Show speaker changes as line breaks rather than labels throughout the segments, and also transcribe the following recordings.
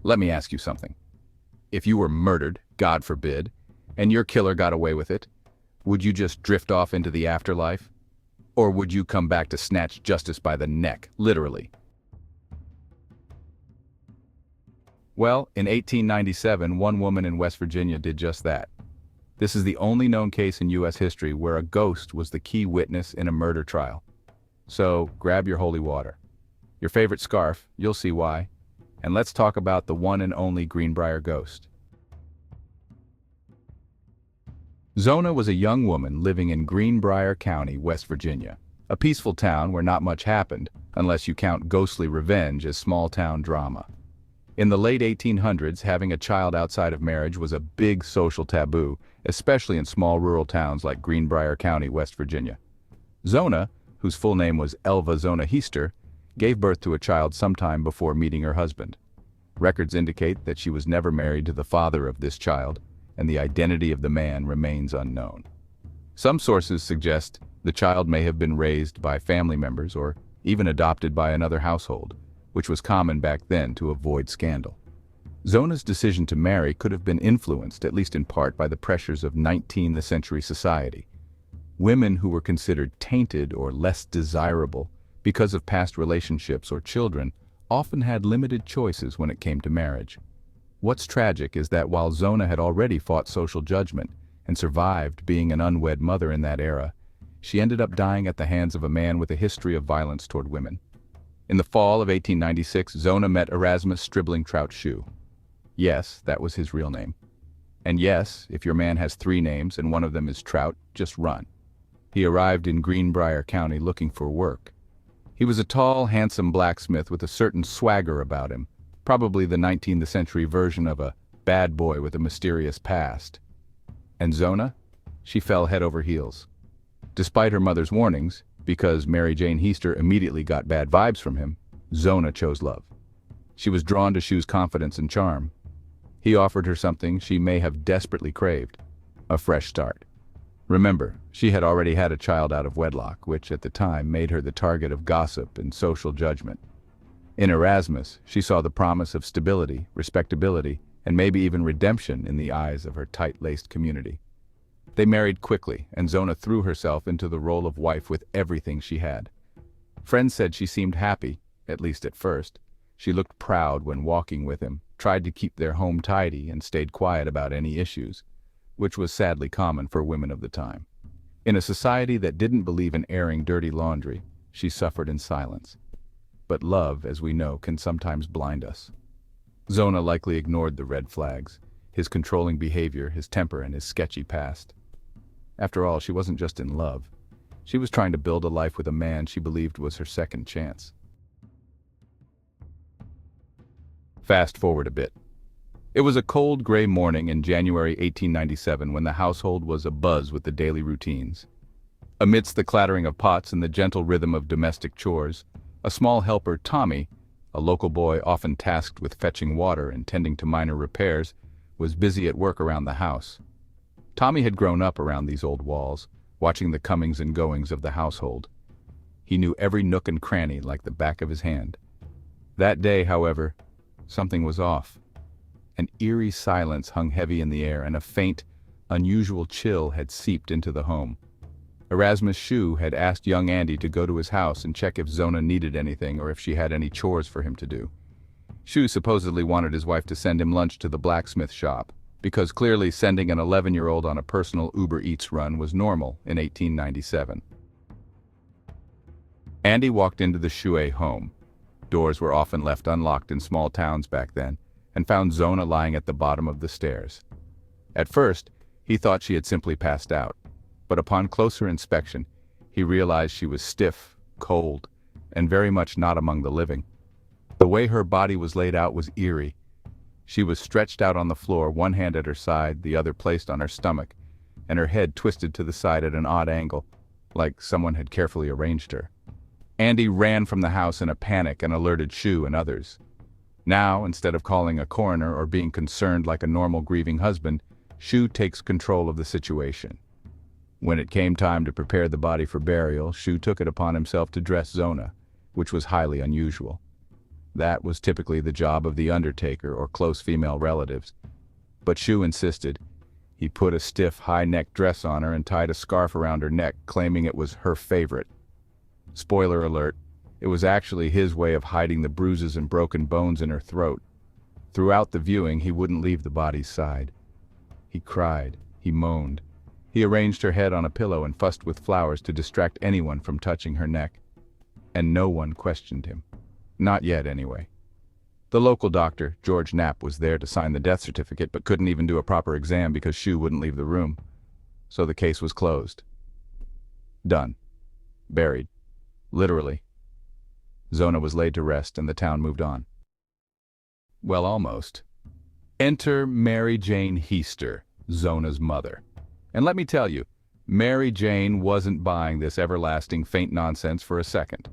Let me ask you something. If you were murdered, God forbid, and your killer got away with it, would you just drift off into the afterlife? Or would you come back to snatch justice by the neck, literally? Well, in 1897, one woman in West Virginia did just that. This is the only known case in U.S. history where a ghost was the key witness in a murder trial. So, grab your holy water. Your favorite scarf, you'll see why. And let's talk about the one and only Greenbrier Ghost. Zona was a young woman living in Greenbrier County, West Virginia, a peaceful town where not much happened, unless you count ghostly revenge as small-town drama. In the late 1800s, having a child outside of marriage was a big social taboo, especially in small rural towns like Greenbrier County, West Virginia. Zona, whose full name was Elva Zona Heaster, gave birth to a child sometime before meeting her husband. Records indicate that she was never married to the father of this child, and the identity of the man remains unknown. Some sources suggest the child may have been raised by family members or even adopted by another household, which was common back then to avoid scandal. Zona's decision to marry could have been influenced, at least in part, by the pressures of 19th century society. Women who were considered tainted or less desirable because of past relationships or children often had limited choices when it came to marriage. What's tragic is that while Zona had already fought social judgment and survived being an unwed mother in that era, she ended up dying at the hands of a man with a history of violence toward women. In the fall of 1896, Zona met Erasmus Stribling Trout Shue. Yes, that was his real name. And yes, if your man has 3 names and one of them is Trout, just run. He arrived in Greenbrier County looking for work. He was a tall, handsome blacksmith with a certain swagger about him, probably the 19th century version of a bad boy with a mysterious past. And Zona? She fell head over heels. Despite her mother's warnings, because Mary Jane Heaster immediately got bad vibes from him, Zona chose love. She was drawn to Shue's confidence and charm. He offered her something she may have desperately craved, a fresh start. Remember, she had already had a child out of wedlock, which at the time made her the target of gossip and social judgment. In Erasmus, she saw the promise of stability, respectability, and maybe even redemption in the eyes of her tight-laced community. They married quickly, and Zona threw herself into the role of wife with everything she had. Friends said she seemed happy, at least at first. She looked proud when walking with him, tried to keep their home tidy, and stayed quiet about any issues, which was sadly common for women of the time. In a society that didn't believe in airing dirty laundry, she suffered in silence. But love, as we know, can sometimes blind us. Zona likely ignored the red flags, his controlling behavior, his temper, and his sketchy past. After all, she wasn't just in love. She was trying to build a life with a man she believed was her second chance. Fast forward a bit. It was a cold, gray morning in January 1897 when the household was abuzz with the daily routines. Amidst the clattering of pots and the gentle rhythm of domestic chores, a small helper, Tommy, a local boy often tasked with fetching water and tending to minor repairs, was busy at work around the house. Tommy had grown up around these old walls, watching the comings and goings of the household. He knew every nook and cranny like the back of his hand. That day, however, something was off. An eerie silence hung heavy in the air, and a faint, unusual chill had seeped into the home. Erasmus Shue had asked young Andy to go to his house and check if Zona needed anything or if she had any chores for him to do. Shue supposedly wanted his wife to send him lunch to the blacksmith shop, because clearly sending an 11-year-old on a personal Uber Eats run was normal in 1897. Andy walked into the Shue home. Doors were often left unlocked in small towns back then, and found Zona lying at the bottom of the stairs. At first, he thought she had simply passed out, but upon closer inspection, he realized she was stiff, cold, and very much not among the living. The way her body was laid out was eerie. She was stretched out on the floor, one hand at her side, the other placed on her stomach, and her head twisted to the side at an odd angle, like someone had carefully arranged her. Andy ran from the house in a panic and alerted Shue and others. Now, instead of calling a coroner or being concerned like a normal grieving husband, Shue takes control of the situation. When it came time to prepare the body for burial, Shue took it upon himself to dress Zona, which was highly unusual. That was typically the job of the undertaker or close female relatives. But Shue insisted. He put a stiff, high-neck dress on her and tied a scarf around her neck, claiming it was her favorite. Spoiler alert, it was actually his way of hiding the bruises and broken bones in her throat. Throughout the viewing, he wouldn't leave the body's side. He cried, he moaned. He arranged her head on a pillow and fussed with flowers to distract anyone from touching her neck. And no one questioned him. Not yet, anyway. The local doctor, George Knapp, was there to sign the death certificate but couldn't even do a proper exam because Shue wouldn't leave the room. So the case was closed. Done. Buried. Literally. Zona was laid to rest and the town moved on. Well, almost. Enter Mary Jane Heaster, Zona's mother. And let me tell you, Mary Jane wasn't buying this everlasting faint nonsense for a second.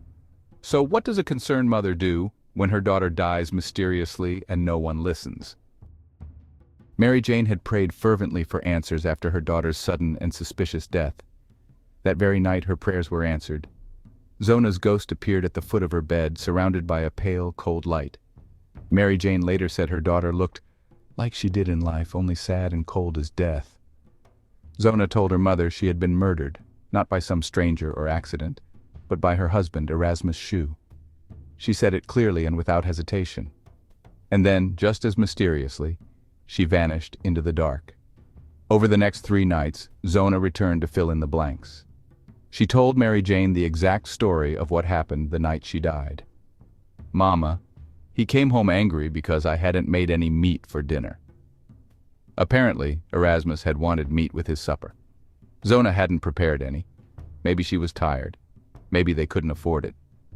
So what does a concerned mother do when her daughter dies mysteriously and no one listens? Mary Jane had prayed fervently for answers after her daughter's sudden and suspicious death. That very night her prayers were answered. Zona's ghost appeared at the foot of her bed, surrounded by a pale, cold light. Mary Jane later said her daughter looked like she did in life, only sad and cold as death. Zona told her mother she had been murdered, not by some stranger or accident, but by her husband, Erasmus Shue. She said it clearly and without hesitation. And then, just as mysteriously, she vanished into the dark. Over the next 3 nights, Zona returned to fill in the blanks. She told Mary Jane the exact story of what happened the night she died. "Mama, he came home angry because I hadn't made any meat for dinner." Apparently, Erasmus had wanted meat with his supper. Zona hadn't prepared any. Maybe she was tired. Maybe they couldn't afford it.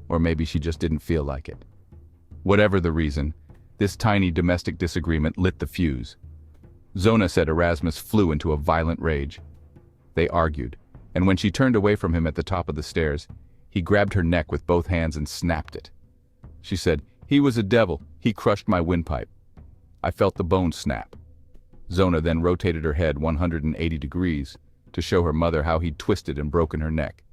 Or maybe she just didn't feel like it. Whatever the reason, this tiny domestic disagreement lit the fuse. Zona said Erasmus flew into a violent rage. They argued, and when she turned away from him at the top of the stairs, he grabbed her neck with both hands and snapped it. She said, "He was a devil. He crushed my windpipe. I felt the bone snap." Zona then rotated her head 180 degrees to show her mother how he'd twisted and broken her neck.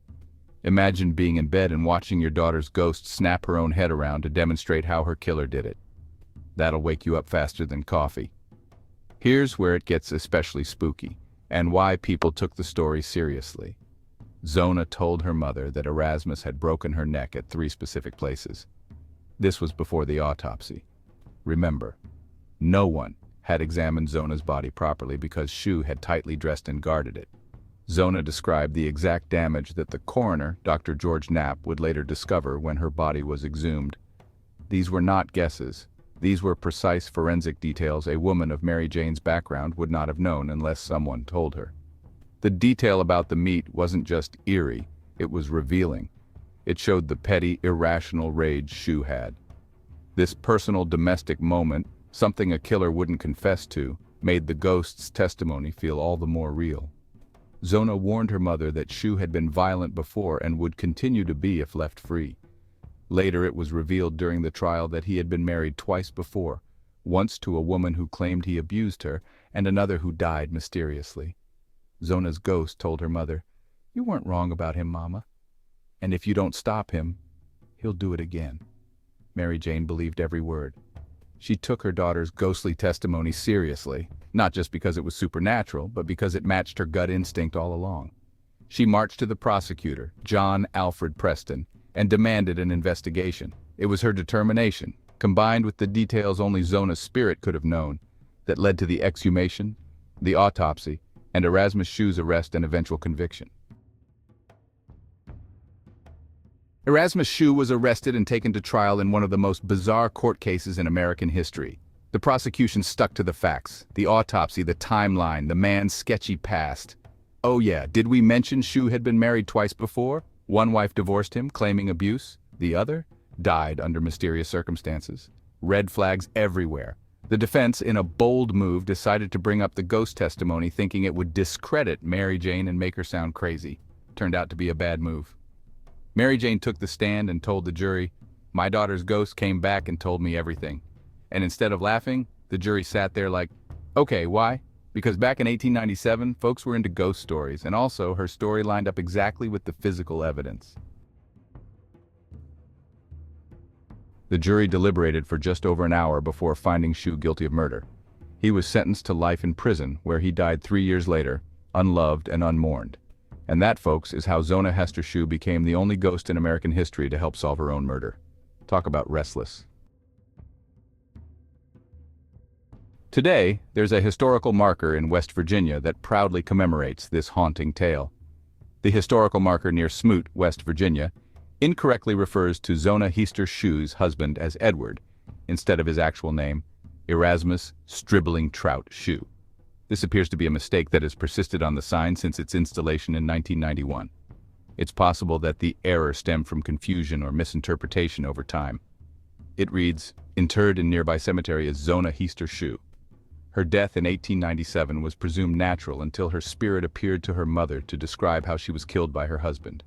Imagine being in bed and watching your daughter's ghost snap her own head around to demonstrate how her killer did it. That'll wake you up faster than coffee. Here's where it gets especially spooky, and why people took the story seriously. Zona told her mother that Erasmus had broken her neck at 3 specific places. This was before the autopsy. Remember, no one had examined Zona's body properly because Shue had tightly dressed and guarded it. Zona described the exact damage that the coroner, Dr. George Knapp, would later discover when her body was exhumed. These were not guesses. These were precise forensic details a woman of Mary Jane's background would not have known unless someone told her. The detail about the meat wasn't just eerie, it was revealing. It showed the petty, irrational rage Shue had. This personal domestic moment, something a killer wouldn't confess to, made the ghost's testimony feel all the more real. Zona warned her mother that Shue had been violent before and would continue to be if left free. Later it was revealed during the trial that he had been married twice before, once to a woman who claimed he abused her, and another who died mysteriously. Zona's ghost told her mother, "You weren't wrong about him, Mama. And if you don't stop him, he'll do it again." Mary Jane believed every word. She took her daughter's ghostly testimony seriously, not just because it was supernatural, but because it matched her gut instinct all along. She marched to the prosecutor, John Alfred Preston, and demanded an investigation. It was her determination, combined with the details only Zona's spirit could have known, that led to the exhumation, the autopsy, and Erasmus Shue's arrest and eventual conviction. Erasmus Shue was arrested and taken to trial in one of the most bizarre court cases in American history. The prosecution stuck to the facts, the autopsy, the timeline, the man's sketchy past. Oh yeah, did we mention Shue had been married twice before? One wife divorced him, claiming abuse. The other died under mysterious circumstances. Red flags everywhere. The defense, in a bold move, decided to bring up the ghost testimony, thinking it would discredit Mary Jane and make her sound crazy. Turned out to be a bad move. Mary Jane took the stand and told the jury, "My daughter's ghost came back and told me everything." And instead of laughing, the jury sat there like, "Okay, why?" Because back in 1897, folks were into ghost stories, and also her story lined up exactly with the physical evidence. The jury deliberated for just over an hour before finding Shue guilty of murder. He was sentenced to life in prison, where he died 3 years later, unloved and unmourned. And that, folks, is how Zona Heaster Shue became the only ghost in American history to help solve her own murder. Talk about restless. Today, there's a historical marker in West Virginia that proudly commemorates this haunting tale. The historical marker near Smoot, West Virginia, incorrectly refers to Zona Heaster Shue's husband as Edward, instead of his actual name, Erasmus Stribbling Trout Shue. This appears to be a mistake that has persisted on the sign since its installation in 1991. It's possible that the error stemmed from confusion or misinterpretation over time. It reads, interred in nearby cemetery as Zona Heaster Shue. Her death in 1897 was presumed natural until her spirit appeared to her mother to describe how she was killed by her husband.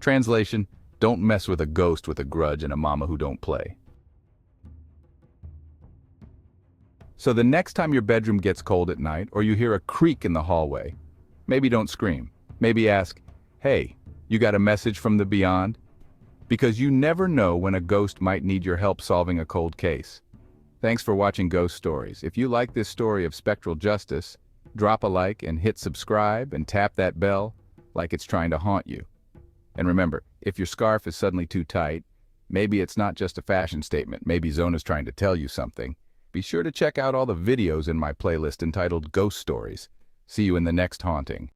Translation, don't mess with a ghost with a grudge and a mama who don't play. So the next time your bedroom gets cold at night or you hear a creak in the hallway, maybe don't scream. Maybe ask, hey, you got a message from the beyond? Because you never know when a ghost might need your help solving a cold case. Thanks for watching Ghost Stories. If you like this story of spectral justice, drop a like and hit subscribe and tap that bell like it's trying to haunt you. And remember, if your scarf is suddenly too tight, maybe it's not just a fashion statement. Maybe Zona's trying to tell you something. Be sure to check out all the videos in my playlist entitled Ghost Stories. See you in the next haunting.